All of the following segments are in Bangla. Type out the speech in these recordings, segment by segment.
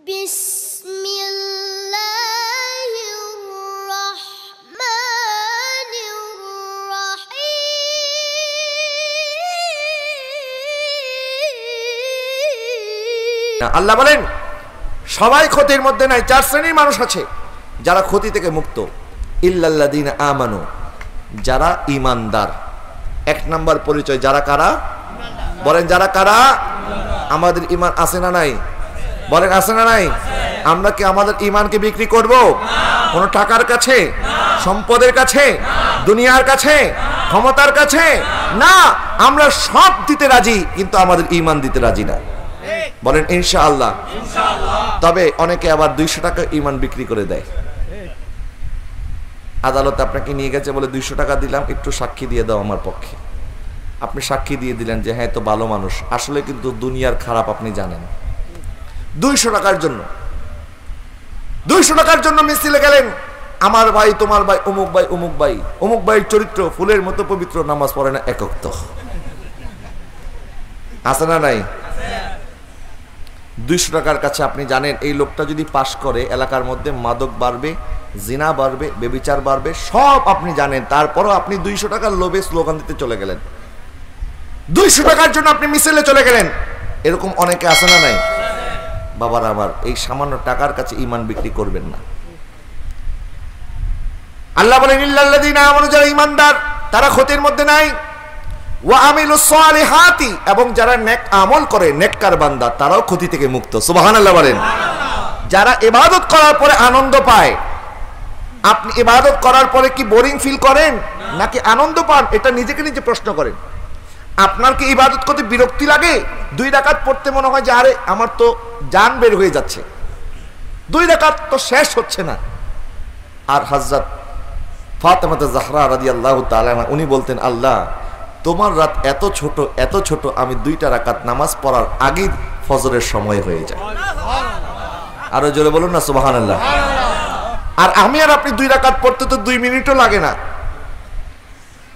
আল্লাহ বলেন সবাই ক্ষতির মধ্যে নাই, চার শ্রেণীর মানুষ আছে যারা ক্ষতি থেকে মুক্ত। ইল্লাল্লাযীনা আমানু, যারা ঈমানদার। এক নাম্বার পরিচয় যারা কারা? বলেন যারা কারা? আমাদের ঈমান আছে না নাই? বলেন আছে না নাই? আমরা কি আমাদের ঈমানকে বিক্রি করব কোন টাকার কাছে, সম্পদের কাছে, দুনিয়ার কাছে, ক্ষমতার কাছে? না, আমরা সব দিতে রাজি, কিন্তু আমাদের ঈমান দিতে রাজি না। বলেন ইনশাআল্লাহ। তবে অনেকে আবার 200 টাকা ঈমান বিক্রি করে দেয়। আদালতে আপনাকে নিয়ে গেছে, বলে 200 টাকা দিলাম, একটু সাক্ষী দিয়ে দাও আমার পক্ষে। আপনি সাক্ষী দিয়ে দিলেন যে হ্যাঁ তো ভালো মানুষ, আসলে কিন্তু দুনিয়ার খারাপ আপনি জানেন। 200 টাকার জন্য 200 টাকার জন্য মিছিলে গেলেন, আমার ভাই, তোমার ভাই, অমুক ভাই, অমুক ভাই, অমুক ভাইয়ের চরিত্র ফুলের মতো পবিত্র, নামাজ পড়ে না এক ওয়াক্ত। আছে না নাই? 200 টাকার কাছে আপনি জানেন এই লোকটা যদি পাশ করে এলাকার মধ্যে মাদক বাড়বে, জিনা বাড়বে, ব্যভিচার বাড়বে, সব আপনি জানেন। তারপরও আপনি 200 টাকার লোভে স্লোগান দিতে চলে গেলেন, 200 টাকার জন্য আপনি মিছিলে চলে গেলেন। এরকম অনেকে আছে না নাই? বাবার আমার, এই সামান্য টাকার কাছে ঈমান বিক্রি করবেন না। আল্লাহ বলেন ইল্লাল্লাযীনা আমানু, যারা ঈমানদার তারা ক্ষতির মধ্যে নাই। ওয়া আমিলুস সালিহাতি, এবং যারা নেক আমল করে, নেককার বান্দা, তারাও ক্ষতি থেকে মুক্ত। সুবহানাল্লাহ বলেন। যারা ইবাদত করার পরে আনন্দ পায়, আপনি ইবাদত করার পরে কি বোরিং ফিল করেন নাকি আনন্দ পান? এটা নিজেকে নিজে প্রশ্ন করেন। আপনার কি ইবাদত করতে বিরক্তি লাগে? 2 রাকাত পড়তে মনে হয় যে আরে আমার তো জান বের হয়ে যাচ্ছে, 2 রাকাত তো শেষ হচ্ছে না। আর হযরত ফাতেমা জাহরা রাদিয়াল্লাহু তাআলা আনহা উনি বলতেন, আল্লাহ তোমার রাত এত ছোট, এত ছোট, আমি 2টা রাকাত নামাজ পড়ার আগেই ফজরের সময় হয়ে যায়। আরো জোরে বলুন না সুবহানাল্লাহ। আর আমি আর আপনি 2 রাকাত পড়তে তো 2 মিনিটও লাগে না।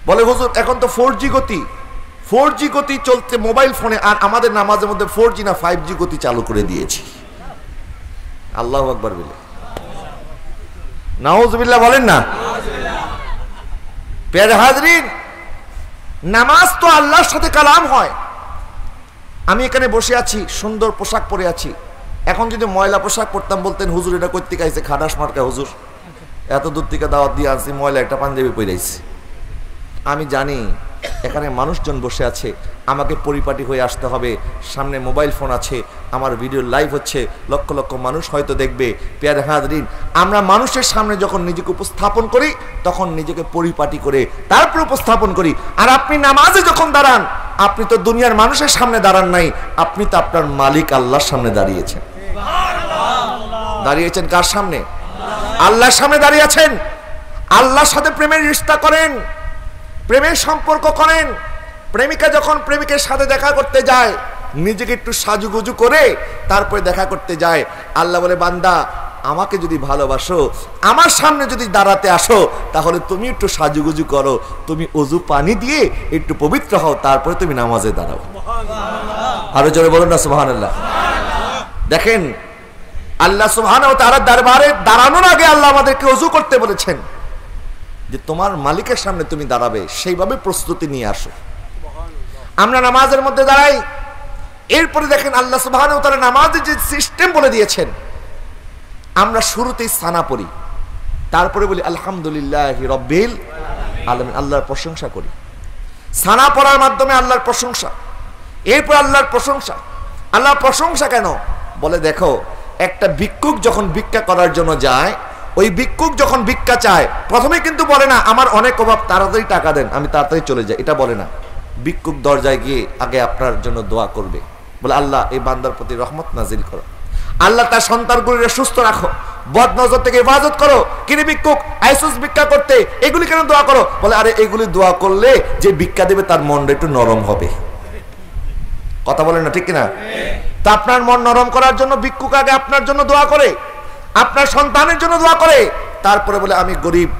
বলে হুজুর এখন তো 4G গতি, 4G গতি চলতে মোবাইল ফোনে, আর আমাদের নামাজের মধ্যে 4G না 5G গতি চালু করে দিয়েছি। আল্লাহু আকবার বলে নাউযুবিল্লাহ বলেন না। প্রিয় হাজরিন, নামাজ তো আল্লাহর সাথে কালাম হয়। আমি এখানে বসে আছি, সুন্দর পোশাক পরে আছি। এখন যদি ময়লা পোশাক পরতাম, বলতেন হুজুর এটা কই থেকে আইছে, খাটাস মার্কা হুজুর, এত দূর থেকে দাওয়াত দিয়ে আসছি, ময়লা একটা পাঞ্জাবি পরে আইছি। আমি জানি এখানে মানুষজন বসে আছে, আমাকে পরিপাটি হয়ে আসতে হবে, সামনে মোবাইল ফোন আছে, আমার ভিডিও লাইভ হচ্ছে, লক্ষ লক্ষ মানুষ হয়তো দেখবে। প্রিয় হাজরিন, আমরা মানুষের সামনে যখন নিজেকে উপস্থাপন করি, তখন নিজেকে পরিপাটি করে তারপর উপস্থাপন করি। আর আপনি নামাজে যখন দাঁড়ান, আপনি তো দুনিয়ার মানুষের সামনে দাঁড়ান নাই, আপনি তো আপনার মালিক আল্লাহর সামনে দাঁড়িয়েছেন। দাঁড়িয়েছেন কার সামনে? আল্লাহর সামনে দাঁড়িয়ে আছেন। আল্লাহর সাথে প্রেমের রিশতা করেন, প্রেমের সম্পর্ক করেন। প্রেমিকা যখন প্রেমিকের সাথে দেখা করতে যায়, নিজেকে একটু সাজুগুজু করে তারপরে দেখা করতে যায়। আল্লাহ বলে, বান্দা আমাকে যদি ভালোবাসো, আমার সামনে যদি দাঁড়াতে আসো, তাহলে তুমি একটু সাজুগুজু করো, তুমি ওযু পানি দিয়ে একটু পবিত্র হও, তারপরে তুমি নামাজে দাঁড়াও। আরো জোরে বলুন না সুবহানাল্লাহ। দেখেন, আল্লাহ সুবহানাহু ওয়া তাআলার দরবারে দাঁড়ানোর আগে আল্লাহ আমাদেরকে ওযু করতে বলেছেন, যে তোমার মালিকের সামনে তুমি দাঁড়াবে, সেইভাবে প্রস্তুতি নিয়ে আসো। আমরা নামাজের মধ্যে দাঁড়াই, এরপরে দেখেন আল্লাহ সুবহানাহু ওয়া তাআলা নামাজের যে সিস্টেম বলে দিয়েছেন, আমরা শুরুতেই সানা পড়ি, তারপরে বলি আলহামদুলিল্লাহি রাব্বিল আলামিন, আল্লাহর প্রশংসা করি। সানা পড়ার মাধ্যমে আল্লাহর প্রশংসা, এরপর আল্লাহর প্রশংসা। আল্লাহর প্রশংসা কেন? বলে দেখো, একটা ভিক্ষুক যখন ভিক্ষা করার জন্য যায়, ওই ভিক্ষুক যখন ভিক্ষা চায়, প্রথমে কিন্তু বলে না আমার অনেক অভাব, তাড়াতাড়ি টাকা দেন, আমি তাড়াতাড়ি চলে যাই, এটা বলে না। ভিক্ষুক দরজায় গিয়ে আগে আপনার জন্য দোয়া করবে, বলে আল্লাহ এই বান্দার প্রতি রহমত নাজিল করো, আল্লাহ তার সন্তানগুলিকে সুস্থ রাখো, বদ নজর থেকে হেফাজত করো। কিরে ভিক্ষুক আইসুস ভিক্ষা করতে, এগুলি কেন দোয়া করো? বলে আরে এগুলি দোয়া করলে যে ভিক্ষা দেবে তার মনটা একটু নরম হবে। কথা বলেন না, ঠিক কিনা? তা আপনার মন নরম করার জন্য ভিক্ষুক আগে আপনার জন্য দোয়া করে, আপনার সন্তানের জন্য দোয়া করে, তারপরে বলে আমি গরিব,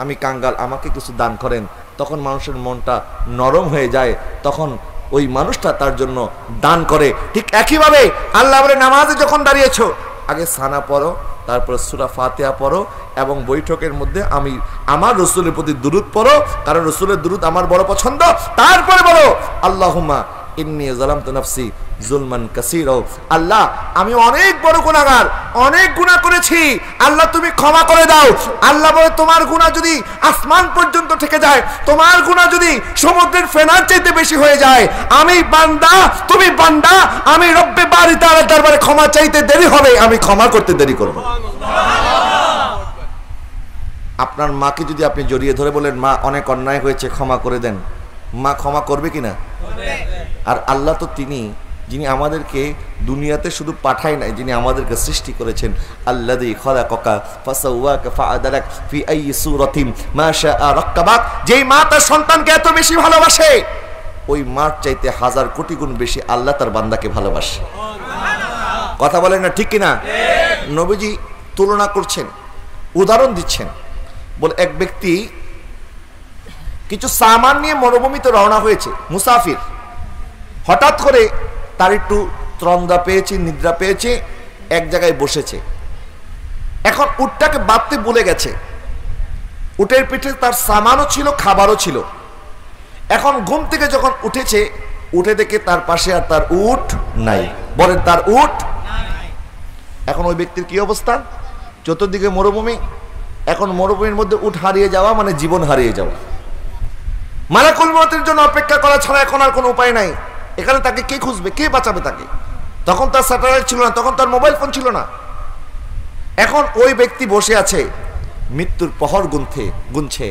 আমি কাঙ্গাল, আমাকে কিছু দান করেন। তখন মানুষের মনটা নরম হয়ে যায়, তখন ওই মানুষটা তার জন্য দান করে। ঠিক একইভাবে আল্লাহ বলে নামাজে যখন দাঁড়িয়েছো, আগে সানা পড়ো, তারপরে সূরা ফাতিহা পড়ো, এবং বৈঠকের মধ্যে আমি আমার রসুলের প্রতি দুরূদ পড়ো, কারণ রসুলের দুরূদ আমার বড় পছন্দ। তারপরে বলো আল্লাহুম্মা ইন্নী যালামতু নাফসি যুলমান কাসীরা, আল্লাহ আমি অনেক বড় গুনাহগার, অনেক গুনাহ করেছি, আল্লাহ তুমি ক্ষমা করে দাও। আল্লাহ বলে তোমার গুনাহ যদি আসমান পর্যন্ত থেকে যায়, তোমার গুনাহ যদি সমুদ্রের ফেনার চাইতে বেশি হয়ে যায়, আমি বান্দা তুমি বান্দা, আমি রব্বে বারি তাআলার দরবারে ক্ষমা চাইতে দেরি হবে, আমি ক্ষমা করতে দেরি করব। আপনার মাকে যদি আপনি জড়িয়ে ধরে বলেন মা অনেক অন্যায় হয়েছে ক্ষমা করে দেন, মা ক্ষমা করবে কিনা? আর আল্লাহ তো তিনি যিনি আমাদেরকে দুনিয়াতে শুধু পাঠায় নাই, যিনি আমাদেরকে সৃষ্টি করেছেন। আল্লাযী খালাকাকা ফাসাওয়াকা ফাআদালাক ফি আইয়ি সূরাতিন মা শাআ রাক্কাবাক, যেই মা তার সন্তানকে এত বেশি ভালোবাসে, ওই মার চাইতে হাজার কোটি গুণ বেশি আল্লাহ তার বান্দাকে ভালোবাসে। কথা বলেন না ঠিক কিনা? নবীজি তুলনা করছেন, উদাহরণ দিচ্ছেন। বলে এক ব্যক্তি কিছু সামান নিয়ে মরুভূমিতে রওনা হয়েছে, মুসাফির। হঠাৎ করে তার একটু ত্রন্দা পেয়েছে, নিদ্রা পেয়েছে, এক জায়গায় বসেছে। এখন উটটাকে বাঁধতে ভুলে গেছে। উটের পিঠে তার সামানও ছিল, খাবারও ছিল। এখন ঘুম থেকে যখন উঠেছে, উঠে দেখে তার পাশে আর তার উট নাই। বলেন তার উট। এখন ওই ব্যক্তির কি অবস্থা? চতুর্দিকে মরুভূমি। এখন মরুভূমির মধ্যে উট হারিয়ে যাওয়া মানে জীবন হারিয়ে যাওয়া। মালাকুল মউতের জন্য অপেক্ষা করা ছাড়া এখন আর কোনো উপায় নাই। এখানে তাকে কে খুঁজবে, কে বাঁচাবে তাকে? তখন তার স্যাটেলাইট ছিল না, তখন তার মোবাইল ফোন ছিল না। এখন ওই ব্যক্তি বসে আছে, মৃত্যুর প্রহর গুনছে,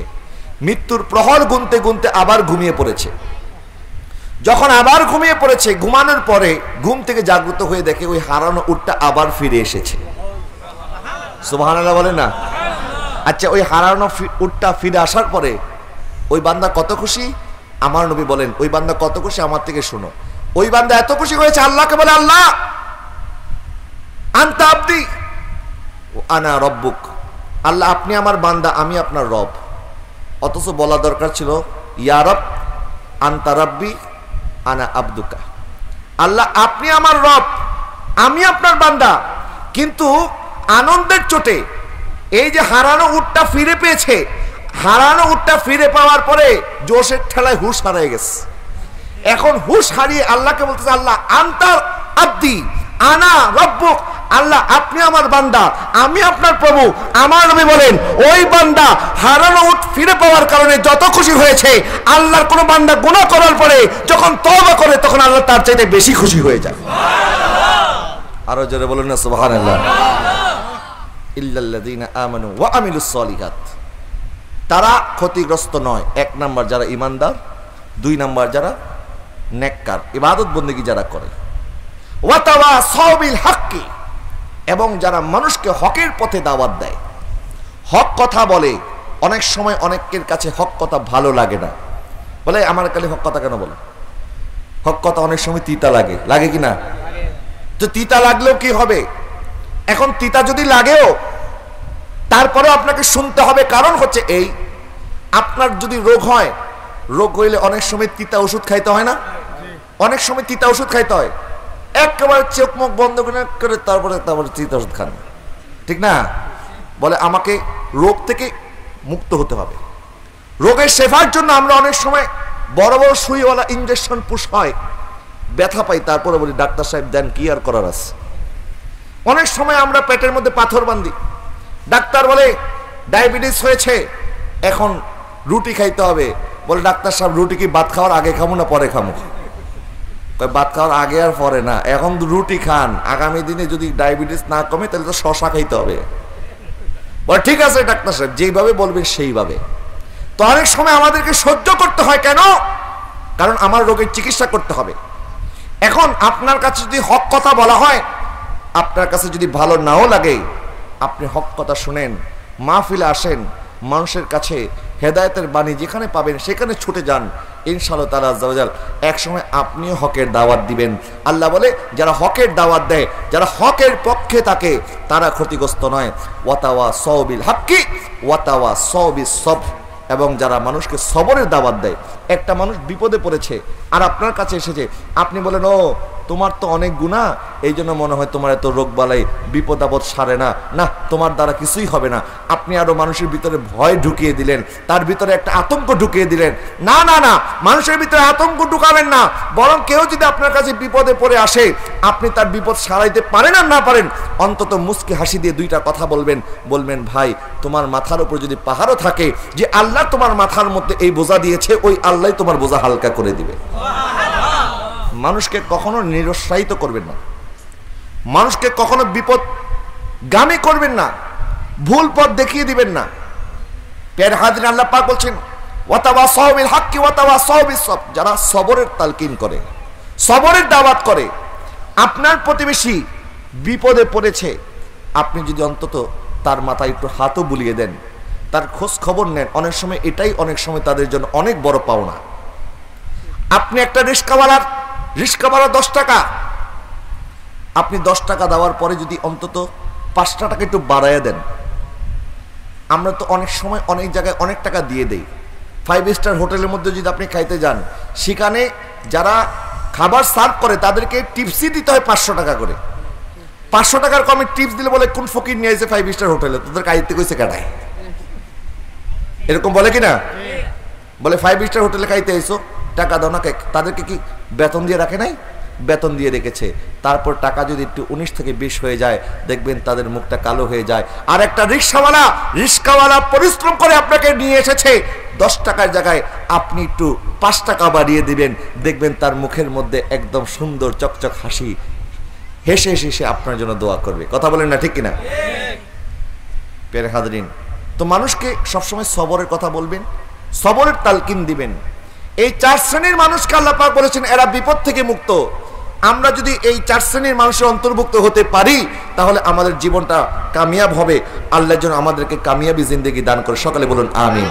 মৃত্যুর প্রহর গুনতে গুনতে আবার ঘুমিয়ে পড়েছে। যখন আবার ঘুমিয়ে পড়েছে, ঘুমানোর পরে ঘুম থেকে জাগ্রত হয়ে দেখে ওই হারানো উটটা আবার ফিরে এসেছে। সুবহানাল্লাহ বলে না? আচ্ছা, ওই হারানো উটটা ফিরে আসার পরে ওই বান্দা কত খুশি? আমার নবী বলেন ওই বান্দা কত খুশি আমার থেকে শুনো। ওই বান্দা এত খুশি হয়েছে, আল্লাহকে বলে আল্লাহ আনতা আবদি আনা রব্বুক, আল্লাহ আপনি আমার বান্দা, আমি আপনার রব। অথচ বলা দরকার ছিল ইয়া রব আনতা রব্বি আনা আবদুকা, আল্লাহ আপনি আমার রব, আমি আপনার বান্দা। কিন্তু আনন্দের চোটে এই যে হারানো উটটা ফিরে পেয়েছে, হারানো উটটা ফিরে পাওয়ার পরে জোশের ঠেলায় হুশ হারিয়ে গেছে। এখন হুশ হারিয়ে আল্লাহকে বলতেছে আল্লাহ আনতা আবদি আনা রব্বুক, আল্লাহ আপনি আমার বান্দা, আমি আপনার প্রভু। আমার নবী বলেন ওই বান্দা হারানো উট ফিরে পাওয়ার কারণে যত খুশি হয়েছে, আল্লাহর কোন বান্দা গুনাহ করার পরে যখন তওবা করে তখন আল্লাহ তার চাইতে বেশি খুশি হয়ে যায়। আরো জোরে বলুন না সুবহানাল্লাহ। ইল্লাল্লাযীনা আমানু ওয়া আমিলুস সলিহাত, তারা ক্ষতিগ্রস্ত নয়। এক নাম্বার যারা ঈমানদার, দুই নাম্বার যারা নেককার, ইবাদত বন্দেগী যারা করে, ওয়া তাওয়াসাউ বিল হাক্কি, এবং যারা মানুষকে হকের পথে দাওয়াত দেয়, হক কথা বলে। অনেক সময় অনেকের কাছে হক কথা ভালো লাগে না, বলে আমার কাছে হক কথা কেন বলে? হক কথা অনেক সময় তিতা লাগে, লাগে কি না? তো তিতা লাগলেও কি হবে? এখন তিতা যদি লাগেও তারপরেও আপনাকে শুনতে হবে। কারণ হচ্ছে এই, আপনার যদি রোগ হয়, রোগ হইলে অনেক সময় তিতা ওষুধ খাইতে হয় না? অনেক সময় তিতা ওষুধ খাইতে হয়, একেবারে চোখ মুখ বন্ধ করে তারপরে তিতা ওষুধ খান, ঠিক না? বলে আমাকে রোগ থেকে মুক্ত হতে হবে। রোগের সেবার জন্য আমরা অনেক সময় বড় বড় সুইওয়ালা ইনজেকশন পুশ হয়, ব্যথা পাই, তারপরে বলি ডাক্তার সাহেব দেন, কি আর করার আছে। অনেক সময় আমরা পেটের মধ্যে পাথর বাঁধি, ডাক্তার বলে ডায়াবেটিস হয়েছে, এখন রুটি খাইতে হবে। বলে ডাক্তার সাহেব রুটি কি ভাত খাওয়ার আগে খাবো না পরে খাবো? ভাত খাওয়ার আগে আর পরে না, এখন রুটি খান, আগামী দিনে যদি ডায়াবেটিস না কমে তাহলে তো শশা খাইতে হবে। বলে ঠিক আছে ডাক্তার সাহেব, যেইভাবে বলবেন সেইভাবে। তো অনেক সময় আমাদেরকে সহ্য করতে হয়, কেন? কারণ আমার রোগের চিকিৎসা করতে হবে। এখন আপনার কাছে যদি হক কথা বলা হয়, আপনার কাছে যদি ভালো নাও লাগে, আপনি হক কথা শুনেন, মাহফিলে আসেন, মানুষের কাছে হেদায়েতের বাণী যেখানে পাবেন সেখানে ছুটে যান, ইনশাআল্লাহ তাআলা আজ্জা ওয়া জাল একসময় আপনিও হকের দাওয়াত দিবেন। আল্লাহ বলে যারা হকের দাওয়াত দেয়, যারা হকের পক্ষে থাকে, তারা ক্ষতিগ্রস্ত নয়। ওয়াতাওয়াসাউ বিল হাক্কি ওয়াতাওয়াসাউ বিস সবর, এবং যারা মানুষকে সবরের দাওয়াত দেয়। একটা মানুষ বিপদে পড়েছে আর আপনার কাছে এসেছে, আপনি বলেন ও তোমার তো অনেক গুনাহ, এই জন্য মনে হয় তোমার এত রোগ বালাই বিপদ আপদ সারে না, না তোমার দ্বারা কিছুই হবে না। আপনি আরো মানুষের ভিতরে ভয় ঢুকিয়ে দিলেন, তার ভিতরে একটা আতঙ্ক ঢুকিয়ে দিলেন। না না না, মানুষের ভিতরে আতঙ্ক ঢুকাবেন না, বরং কেউ যদি আপনার কাছে বিপদে পড়ে আসে, আপনি তার বিপদ সারাইতে পারেন আর না পারেন, অন্তত মুস্কি হাসি দিয়ে দুইটা কথা বলবেন। বলবেন, ভাই তোমার মাথার উপর যদি পাহাড়ও থাকে, যে আল্লাহ তোমার মাথার মধ্যে এই বোঝা দিয়েছে, ওই আল্লাহ তোমার বোঝা হালকা করে দিবে। মানুষকে কখনো নিরুৎসাহিত করবেন না, মানুষকে কখনো বিপদগামী করবেন না, ভুল পথ দেখিয়ে দিবেন না। প্যারে হাজির, আল্লাহ পাক বলছেন ওয়াতাওয়াসাউ বিল হাক্কি ওয়াতাওয়াসাউ বিস সবর, যারা সবরের তালকিন করে, সবরের দাওয়াত করে। আপনার প্রতিবেশী বিপদে পড়েছে, আপনি যদি অন্তত তার মাথায় একটু হাতও বুলিয়ে দেন, তার খোঁজ খবর নেন, অনেক সময় এটাই অনেক সময় তাদের জন্য অনেক বড় পাওনা। আপনি একটা রিস্কাওয়ালা 10 টাকা, আপনি 10 টাকা দেওয়ার পরে যদি অন্তত 5 টাকা একটু বাড়াইয়া দেন। আমরা তো অনেক সময় অনেক জায়গায় অনেক টাকা দিয়ে দেই। 5 স্টার হোটেলের মধ্যে যদি আপনি খাইতে যান, সেখানে যারা খাবার সার্ভ করে তাদেরকে টিপসই দিতে হয় 500 টাকা করে। 500 টাকার কমে টিপস দিলে বলে কোন ফকির নিয়ে এসে 5 স্টার হোটেলে, তোদের কাইতে কইছে কাটায়, এরকম বলে কিনা? বলে 5 স্টার হোটেলে খাইতে এসো, টাকা দাও না। তাদেরকে কি বেতন দিয়ে রাখে নাই? বেতন দিয়ে রেখেছে। তারপর টাকা যদি একটু 19 থেকে 20 হয়ে যায়, দেখবেন তাদের মুখটা কালো হয়ে যায়। আর একটা রিক্সাওয়ালা পরিশ্রম করে আপনাকে নিয়ে এসেছে, 10 টাকার জায়গায় আপনি একটু 5 টাকা বাড়িয়ে দিবেন, দেখবেন তার মুখের মধ্যে একদম সুন্দর চকচক হাসি, হেসে হেসে আপনার জন্য দোয়া করবে। কথা বলেন না, ঠিক কিনা? প্যারে হাজরিন, তো মানুষকে সবসময় সবরের কথা বলবেন, সবরের তালকিন দিবেন। এই 4 শ্রেণীর মানুষকে আল্লাহ পাক বলেছেন এরা বিপদ থেকে মুক্ত। আমরা যদি এই 4 শ্রেণীর মানুষের অন্তর্ভুক্ত হতে পারি, তাহলে আমাদের জীবনটা কামিয়াব হবে। আল্লাহ যেন আমাদেরকে কামিয়াবি জিন্দেগি দান করে, সকালে বলুন আমিন।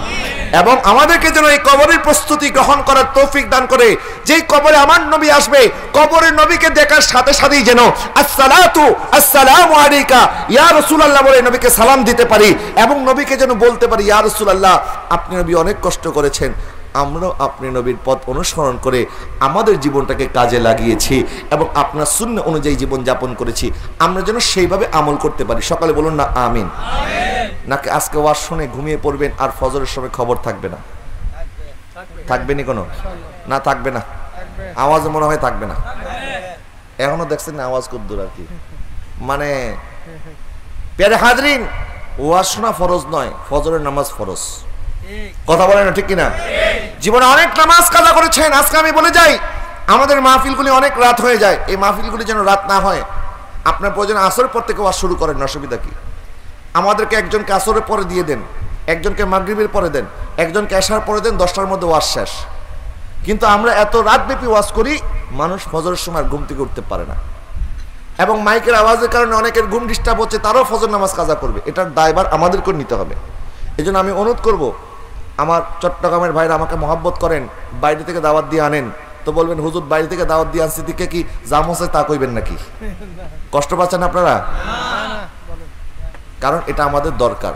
এবং আমাদেরকে যেন এই কবরের প্রস্তুতি গ্রহণ করার তৌফিক দান করে। যেই কবরে আমার নবী আসবে, কবরের নবীকে দেখার সাথে সাথেই যেন আসসালামু আলাইকা ইয়া রাসূলুল্লাহ বলে নবীকে সালাম দিতে পারি, এবং নবীকে যেন বলতে পারি, ইয়া রাসূলুল্লাহ আপনি নবী অনেক কষ্ট করেছেন, আমরাও আপনি নবীর পথ অনুসরণ করে আমাদের জীবনটাকে কাজে লাগিয়েছি এবং আপনার সুন্নাহ অনুযায়ী জীবন যাপন করেছি, আমরা যেন সেইভাবে আমল করতে পারি। সকালে বলুন না আমিন। নাকি আজকে ওয়াজ শুনে ঘুমিয়ে পড়বেন আর ফজরের সময় খবর থাকবে না? থাকবেনি কোনো? না থাকবে না, আওয়াজ মনে হয় থাকবে না। এখনো দেখছেন না আওয়াজ খুব দূর আর কি। মানে প্যারে হাজরিন, ওয়াজ শোনা ফরজ নয়, ফজরের নামাজ ফরজ। কথা বলেন না, ঠিক কিনা? জীবনে অনেক নামাজ কাজা করেছেন। আজকে আমি বলে যাই, আমাদের মাহফিলগুলি অনেক রাত হয়ে যায়, এই মাহফিলগুলি যেন রাত না হয়। আপনার প্রয়োজন আসরের পর থেকে ওয়াজ শুরু করেন, অসুবিধা কি? আমাদেরকে একজনকে আসরের পরে দিয়ে দেন, একজনকে মাগরিবের পরে দেন, একজনকে এশার পরে দেন, 10টার মধ্যে ওয়াজ শেষ। কিন্তু আমরা এত রাতব্যাপী ওয়াজ করি, মানুষ ফজরের সময় ঘুম থেকে উঠতে পারে না, এবং মাইকের আওয়াজের কারণে অনেকের ঘুম ডিস্টার্ব হচ্ছে, তারাও ফজর নামাজ কাজা করবে। এটার দায়ভার আমাদেরকেও নিতে হবে। এই জন্য আমি অনুরোধ করব, আমার চট্টগ্রামের ভাইরা আমাকে মহাব্বত করেন, বাইরে থেকে দাওয়াত দিয়ে আনেন, তো বলবেন হুজুর বাইরে থেকে দাওয়াত দিয়ে আনছি দিকে কি জাম হচ্ছে তা কইবেন নাকি? কষ্ট পাচ্ছেন আপনারা? কারণ এটা আমাদের দরকার।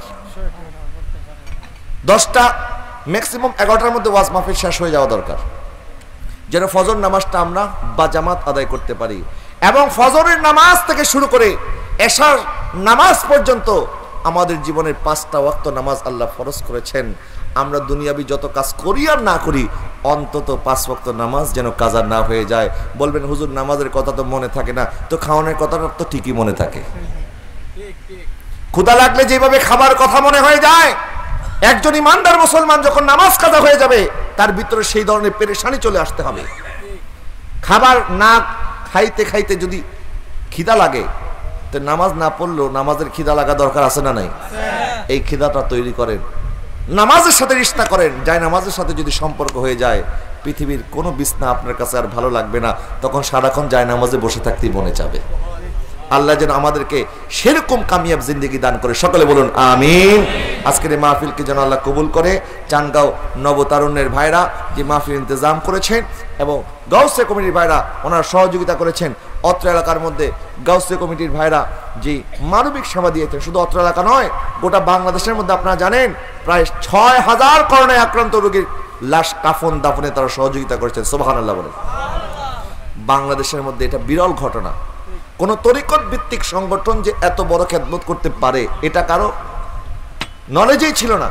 10টা ম্যাক্সিমাম 11টার মধ্যে ওয়াজ মাহফিল শেষ হয়ে যাওয়া দরকার, যেন ফজর নামাজটা আমরা বা জামাত আদায় করতে পারি। এবং ফজরের নামাজ থেকে শুরু করে এশার নামাজ পর্যন্ত আমাদের জীবনের 5টা ওয়াক্ত নামাজ আল্লাহ ফরজ করেছেন। আমরা দুনিয়াবি যত কাজ করি আর না করি, অন্তত 5 ওয়াক্ত নামাজ যেন কাজা না হয়ে যায়। বলবেন হুজুর নামাজের কথা তো মনে থাকে না, তো খাওয়ানোর কথাটা তো ঠিকই মনে থাকে। ক্ষুধা লাগলে যেভাবে খাবার কথা মনে হয়ে যায়, একজন ইমানদার মুসলমান যখন নামাজ কাজা হয়ে যাবে, তার ভিতরে সেই ধরনের পেরেশানি চলে আসতে হবে। খাবার না খাইতে খাইতে যদি খিদা লাগে, তো নামাজ না পড়লেও নামাজের খিদা লাগা দরকার আছে না নাই? এই খিদাটা তৈরি করেন, নামাজের সাথে রিশতা করেন। যায় নামাজের সাথে যদি সম্পর্ক হয়ে যায়, পৃথিবীর কোনো বিছনা আপনার কাছে আর ভালো লাগবে না, তখন সারাক্ষণ যায় নামাজে বসে থাকতেই মনে যাবে। আল্লাহ যেন আমাদেরকে সেরকম কামিয়াব জিন্দেগি দান করে, সকলে বলুন আমিন। আজকের এই মাহফিলকে যেন আল্লাহ কবুল করে। চানগাঁও নবতারুণ্যের ভাইরা যে মাহফিল ইন্তজাম করেছেন এবং গাউসিয়া কমিটির ভাইরা ওনারা সহযোগিতা করেছেন, অত্র এলাকার মধ্যে গাউসিয়া কমিটির ভাইরা যে মানবিক সেবা দিয়েছেন, শুধু অত্র এলাকা নয়, গোটা বাংলাদেশের মধ্যে আপনারা জানেন প্রায় 6000 করোনায় আক্রান্ত রোগীর লাশ কাফন দাফনে তারা সহযোগিতা করেছেন। সুবহানাল্লাহ বলেন। বাংলাদেশের মধ্যে এটা বিরল ঘটনা। কোন তরিকত ভিত্তিক সংগঠন যে এত বড় খেদমত করতে পারে এটা কারো নলেজেই ছিল না।